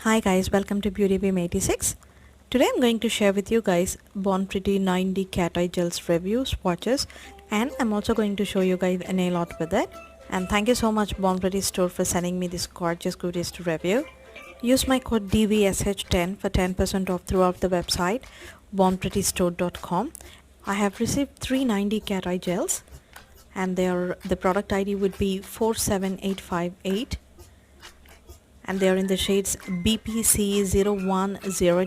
Hi guys, welcome to BeautyBigBang86. Today I'm going to share with you guys Bornpretty 9D cat eye gels review swatches, and I'm also going to show you guys a nail art with it. And thank you so much Bornpretty store for sending me this gorgeous goodies to review. Use my code DVSH10 for 10% off throughout the website bornprettystore.com. I have received 3 9D cat eye gels, and the product ID would be 47858. And they are in the shades BPC 01,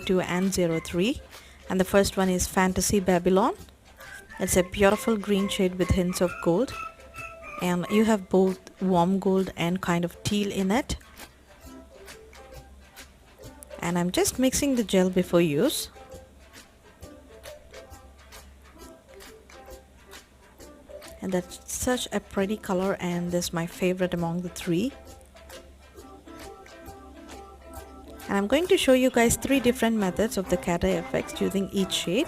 02 and 03, and the first one is Fantasy Babylon. It's a beautiful green shade with hints of gold, and you have both warm gold and kind of teal in it. And I'm just mixing the gel before use. And that's such a pretty color, and this is my favorite among the three. And I'm going to show you guys 3 different methods of the cat eye effects using each shade.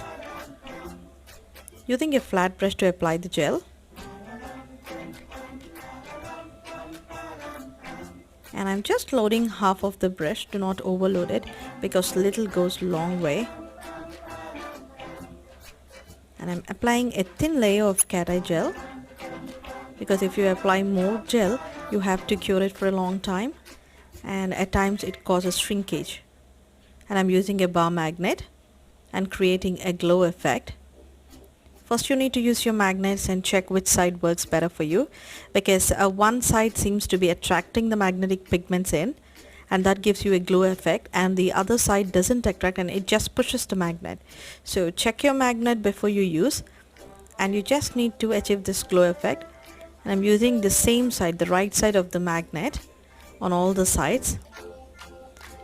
Using a flat brush to apply the gel. And I'm just loading half of the brush, do not overload it because little goes long way. And I'm applying a thin layer of cat eye gel, because if you apply more gel you have to cure it for a long time, and at times it causes shrinkage. And I'm using a bar magnet and creating a glow effect. First you need to use your magnets and check which side works better for you, because one side seems to be attracting the magnetic pigments in, and that gives you a glow effect, and the other side doesn't attract and it just pushes the magnet. So check your magnet before you use, and you just need to achieve this glow effect. And I'm using the same side, the right side of the magnet, on all the sides.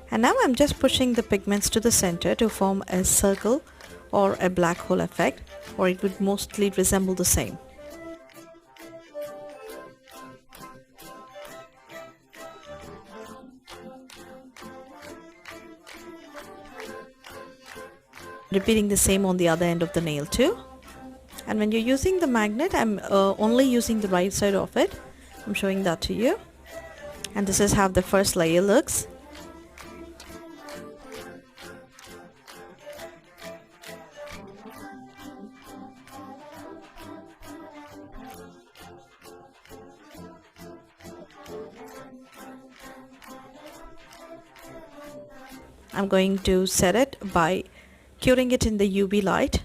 And now I'm just pushing the pigments to the center to form a circle or a black hole effect, or it would mostly resemble the same. Repeating the same on the other end of the nail too. And when you're using the magnet, I'm only using the right side of it. I'm showing that to you. And this is how the first layer looks. I'm going to set it by curing it in the UV light.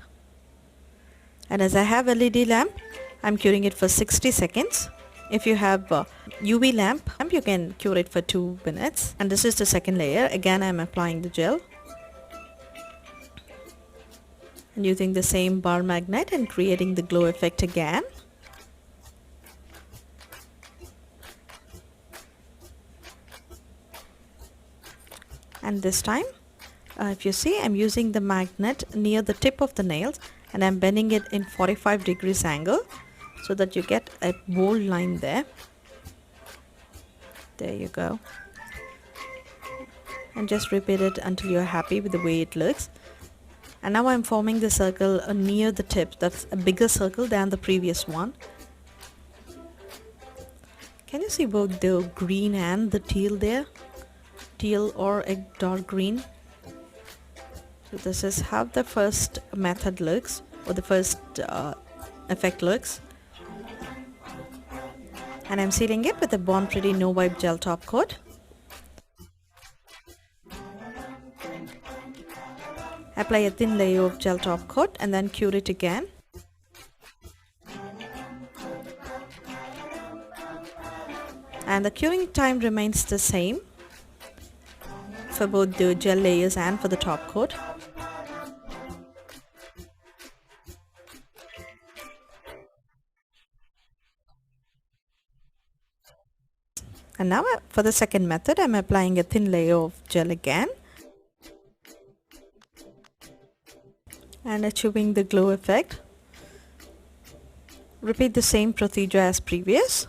And as I have LED lamp, I'm curing it for 60 seconds. If you have UV lamp, you can cure it for 2 minutes. And this is the second layer. Again, I'm applying the gel and using the same bar magnet and creating the glow effect again. And this time, if you see, I'm using the magnet near the tip of the nails, and I'm bending it in 45 degrees angle, so that you get a bold line there. There you go. And just repeat it until you're happy with the way it looks. And now I'm forming the circle near the tip. That's a bigger circle than the previous one. Can you see both the green and the teal there? Teal or a dark green. So this is how the first method looks, or the first effect looks. And I'm sealing it with a Bornpretty No Wipe Gel Top Coat. Apply a thin layer of gel top coat and then cure it again. And the curing time remains the same for both the gel layers and for the top coat. And now for the second method, I'm applying a thin layer of gel again and achieving the glow effect. Repeat the same procedure as previous.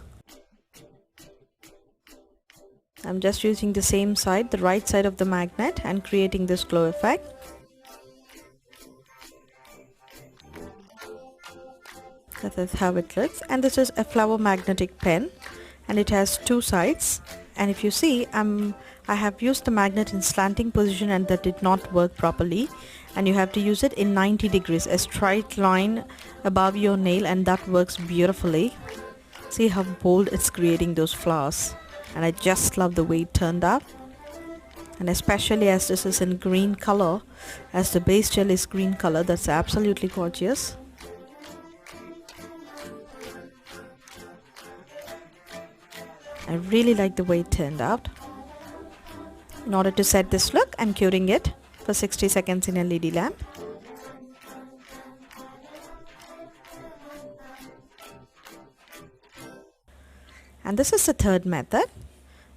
I'm just using the same side, the right side of the magnet, and creating this glow effect. That is how it looks. And this is a flower magnetic pen, and it has 2 sides. And if you see, I'm I have used the magnet in slanting position and that did not work properly, and you have to use it in 90 degrees, a straight line above your nail, and that works beautifully. See how bold it's creating those flowers, and I just love the way it turned out. And especially as this is in green color, as the base gel is green color, that's absolutely gorgeous. I really like the way it turned out. In order to set this look, I'm curing it for 60 seconds in a LED lamp. And this is the third method.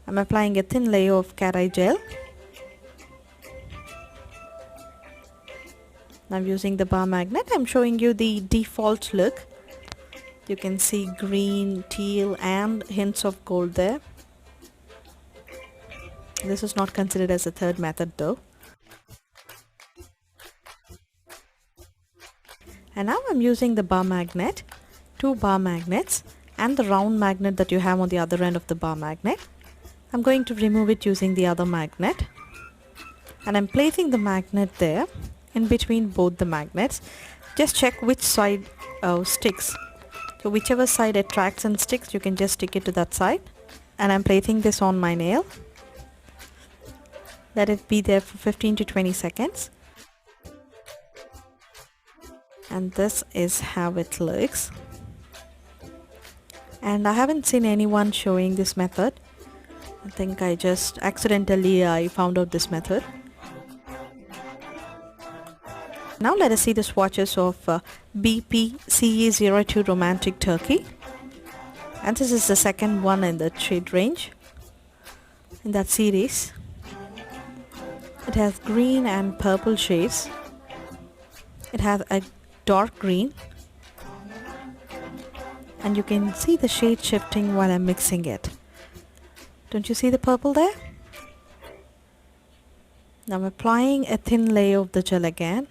I'm applying a thin layer of cat eye gel. I'm using the bar magnet. I'm showing you the default look. You can see green, teal and hints of gold there. This is not considered as a third method though. And now I'm using the bar magnet, 2 bar magnets and the round magnet that you have on the other end of the bar magnet. I'm going to remove it using the other magnet. And I'm placing the magnet there in between both the magnets. Just check which side sticks. So whichever side attracts and sticks, you can just stick it to that side. And I'm placing this on my nail. Let it be there for 15 to 20 seconds. And this is how it looks. And I haven't seen anyone showing this method. I think I just accidentally found out this method. Now let us see the swatches of BP-CE02 Romantic Turkey. And this is the second one in the shade range in that series. It has green and purple shades. It has a dark green. And you can see the shade shifting while I'm mixing it. Don't you see the purple there? Now I'm applying a thin layer of the gel again.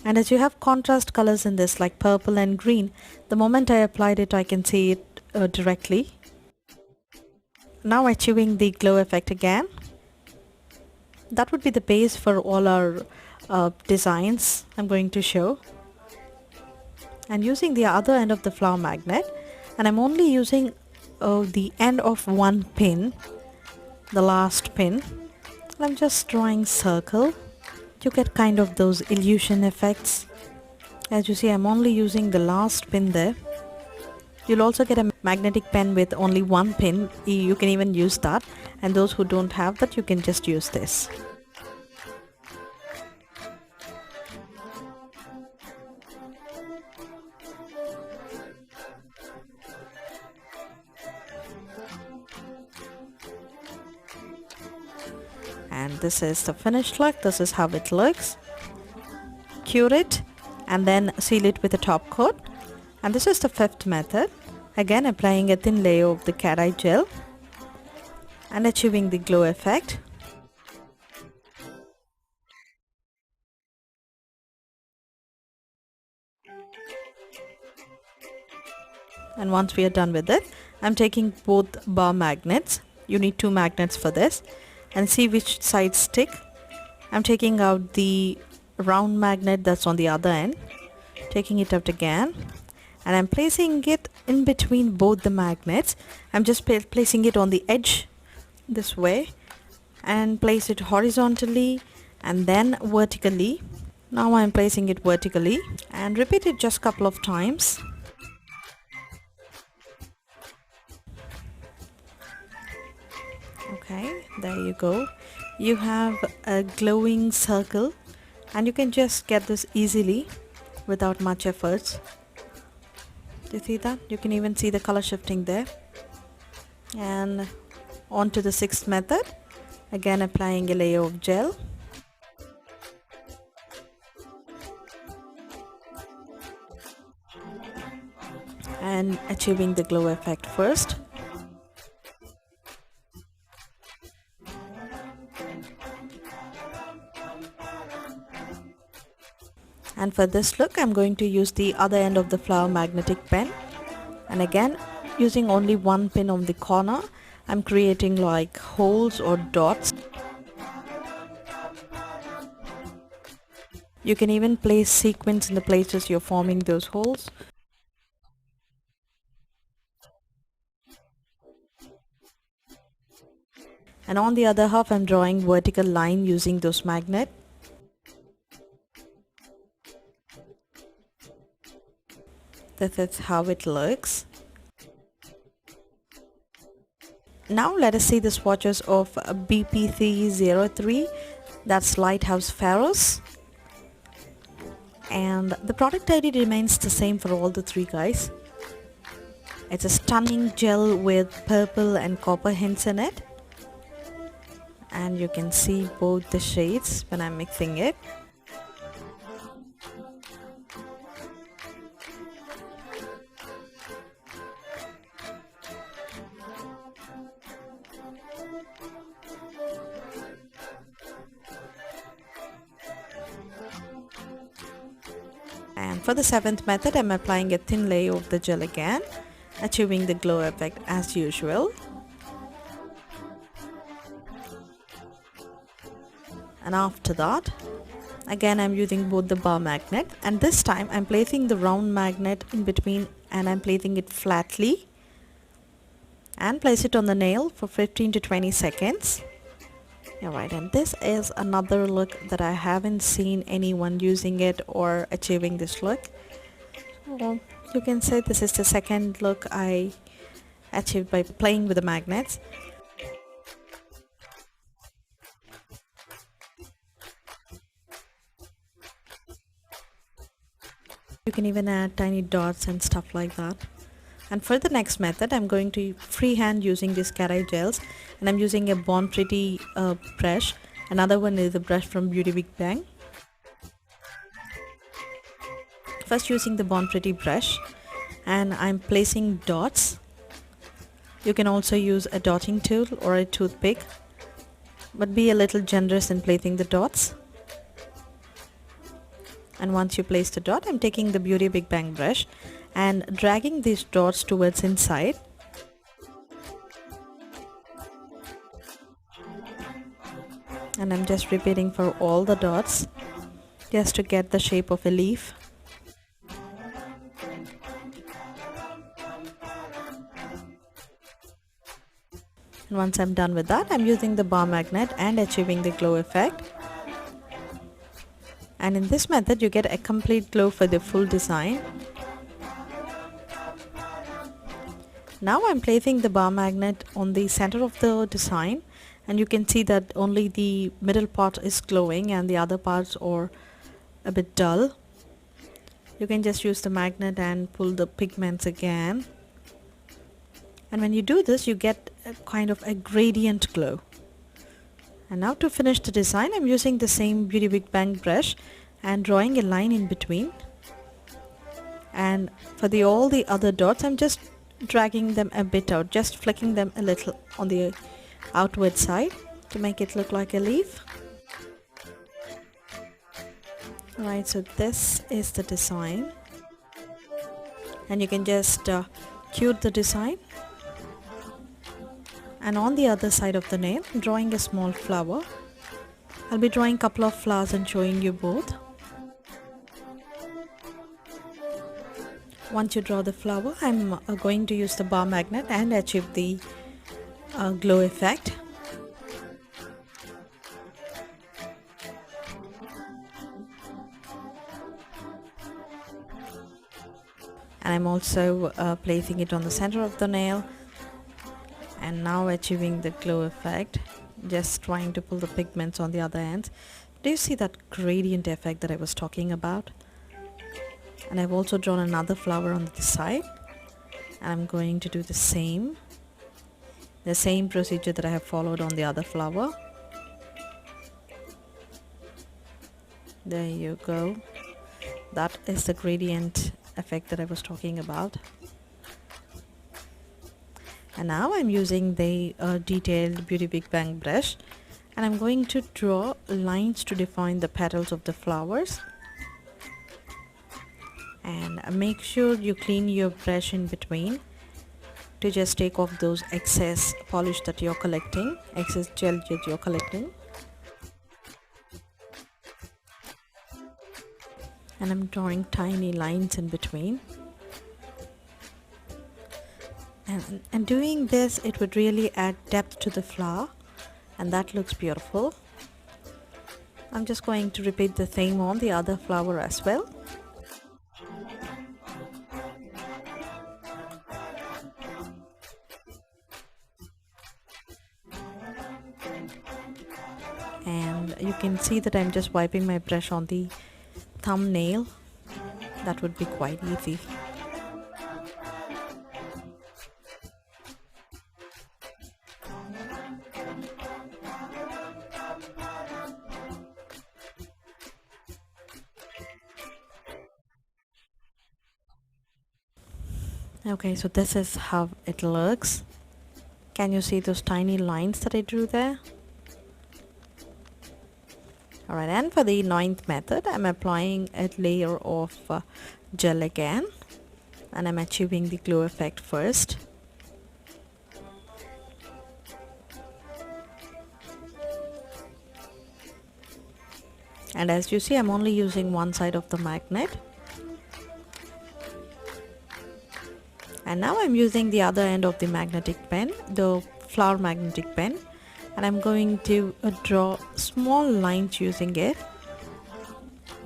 And as you have contrast colors in this like purple and green, the moment I applied it I can see it directly. Now achieving the glow effect again. That would be the base for all our designs I'm going to show. And using the other end of the flower magnet, and I'm only using the end of one pin, the last pin. I'm just drawing circle. You get kind of those illusion effects. As you see, I'm only using the last pin there. You'll also get a magnetic pen with only one pin. You can even use that, and those who don't have that, you can just use this. And this is the finished look. This is how it looks. Cure it and then seal it with a top coat. And this is the fifth method. Again applying a thin layer of the cat eye gel and achieving the glow effect. And once we are done with it, I'm taking both bar magnets. You need 2 magnets for this. And see which sides stick. I'm taking out the round magnet that's on the other end, taking it out again, and I'm placing it in between both the magnets. I'm just placing it on the edge this way, and place it horizontally and then vertically. Now I'm placing it vertically and repeat it just a couple of times. Okay, there you go. You have a glowing circle, and you can just get this easily without much efforts. Do you see that? You can even see the color shifting there. And on to the sixth method. Again applying a layer of gel. And achieving the glow effect first. And for this look, I'm going to use the other end of the flower magnetic pen, and again using only one pin on the corner, I'm creating like holes or dots. You can even place sequins in the places you're forming those holes. And on the other half, I'm drawing vertical line using those magnets. This is how it looks. Now let us see the swatches of BP303, that's Lighthouse Pharos. And the product ID remains the same for all the three guys. It's a stunning gel with purple and copper hints in it. And you can see both the shades when I'm mixing it. And for the seventh method, I'm applying a thin layer of the gel again, achieving the glow effect as usual. And after that, again I'm using both the bar magnet, and this time I'm placing the round magnet in between and I'm placing it flatly and place it on the nail for 15 to 20 seconds. Alright, and this is another look that I haven't seen anyone using it or achieving this look. So you can say this is the second look I achieved by playing with the magnets. You can even add tiny dots and stuff like that. And for the next method, I'm going to freehand using these cat eye gels, and I'm using a Bornpretty brush. Another one is a brush from BeautyBigBang. First using the Bornpretty brush, and I'm placing dots. You can also use a dotting tool or a toothpick, but be a little generous in placing the dots. And once you place the dot, I'm taking the BeautyBigBang brush and dragging these dots towards inside. And I'm just repeating for all the dots just to get the shape of a leaf. And once I'm done with that, I'm using the bar magnet and achieving the glow effect. And in this method, you get a complete glow for the full design. Now I'm placing the bar magnet on the center of the design, and you can see that only the middle part is glowing and the other parts are a bit dull. You can just use the magnet and pull the pigments again. And when you do this, you get a kind of a gradient glow. And now to finish the design, I'm using the same BeautyBigBang brush and drawing a line in between. And for all the other dots, I'm just dragging them a bit out, just flicking them a little on the outward side to make it look like a leaf. Right, so this is the design, and you can just cute the design. And on the other side of the nail, I'm drawing a small flower. I'll be drawing a couple of flowers and showing you both. Once you draw the flower, I'm going to use the bar magnet and achieve the glow effect. And I'm also placing it on the center of the nail, and now achieving the glow effect, just trying to pull the pigments on the other end. Do you see that gradient effect that I was talking about? And I've also drawn another flower on the side, and I'm going to do the same procedure that I have followed on the other flower. There you go. That is the gradient effect that I was talking about. And now I'm using the detailed BeautyBigBang brush, and I'm going to draw lines to define the petals of the flowers. And make sure you clean your brush in between, to just take off those excess polish that you're collecting, excess gel that you're collecting. And I'm drawing tiny lines in between. And doing this, it would really add depth to the flower, and that looks beautiful. I'm just going to repeat the same on the other flower as well. And you can see that I'm just wiping my brush on the thumbnail. That would be quite easy. Okay, so this is how it looks. Can you see those tiny lines that I drew there? Alright, and for the 9th method, I'm applying a layer of gel again, and I'm achieving the glow effect first. And as you see, I'm only using one side of the magnet. And now I'm using the other end of the magnetic pen, the flower magnetic pen, and I'm going to draw small lines using it.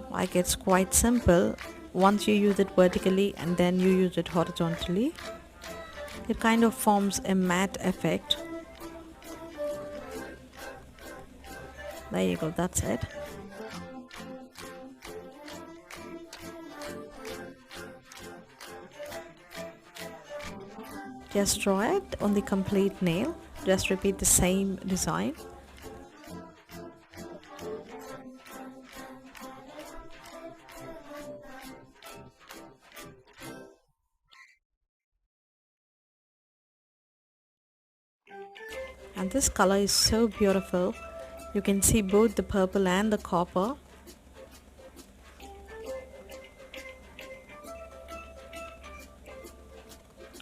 Like, it's quite simple. Once you use it vertically and then you use it horizontally, it kind of forms a matte effect. There you go, that's it. Just draw it on the complete nail. Just repeat the same design. And this color is so beautiful. You can see both the purple and the copper.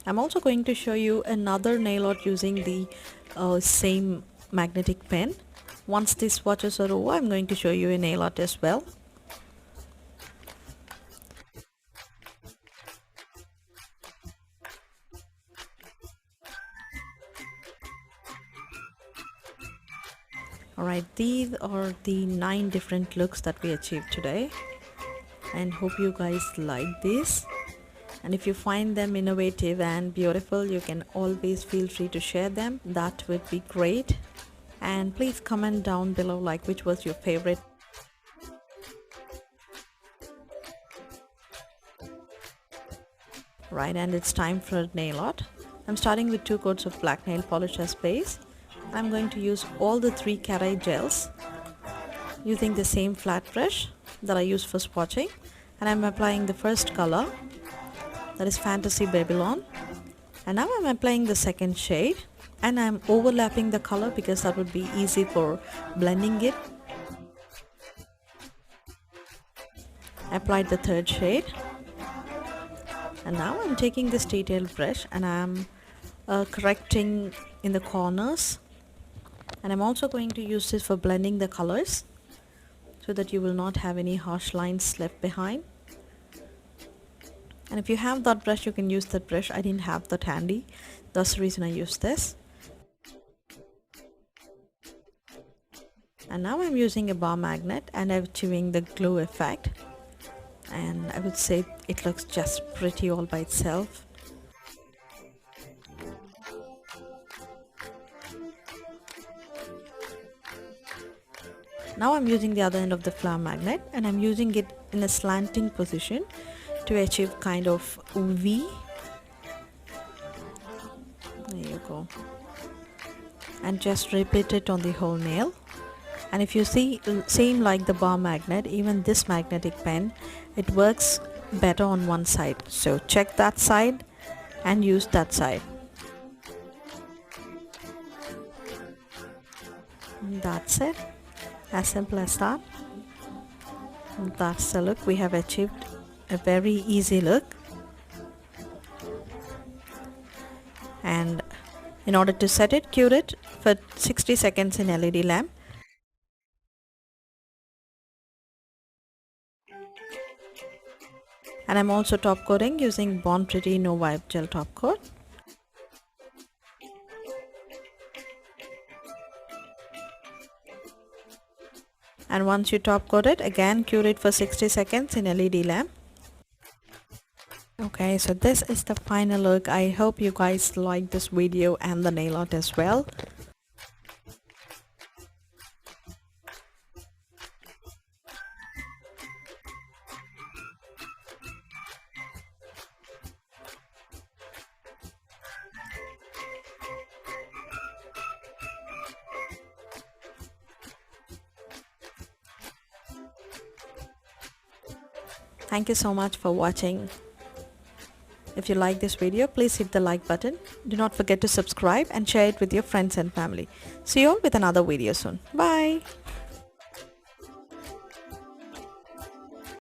I'm also going to show you another nail art using the same magnetic pen. Once these swatches are over, I'm going to show you a nail art as well. Alright, these are the 9 different looks that we achieved today, and hope you guys like this. And if you find them innovative and beautiful, you can always feel free to share them. That would be great. And please comment down below like which was your favorite. Right, and it's time for nail art. I'm starting with 2 coats of black nail polish as base. I'm going to use all the 3 cat eye gels using the same flat brush that I used for swatching. And I'm applying the first color, that is Fantasy Babylon, and now I'm applying the second shade, and I'm overlapping the color because that would be easy for blending it. I applied the third shade, and now I'm taking this detailed brush and I'm correcting in the corners, and I'm also going to use this for blending the colors so that you will not have any harsh lines left behind. And if you have that brush, you can use that brush. I didn't have that handy. That's the reason I used this. And now I'm using a bar magnet and I'm achieving the glow effect. And I would say it looks just pretty all by itself. Now I'm using the other end of the flower magnet and I'm using it in a slanting position to achieve kind of V. There you go. And just repeat it on the whole nail. And if you see, same like the bar magnet, even this magnetic pen, it works better on one side. So check that side and use that side. And that's it. As simple as that. And that's the look. We have achieved a very easy look. And in order to set it, cure it for 60 seconds in LED lamp. And I'm also top coating using Bornpretty No Wipe Gel Top Coat. And once you top coat it, again cure it for 60 seconds in LED lamp. Okay, so this is the final look. I hope you guys like this video and the nail art as well. Thank you so much for watching. If you like this video, please hit the like button. Do not forget to subscribe and share it with your friends and family. See you all with another video soon. Bye.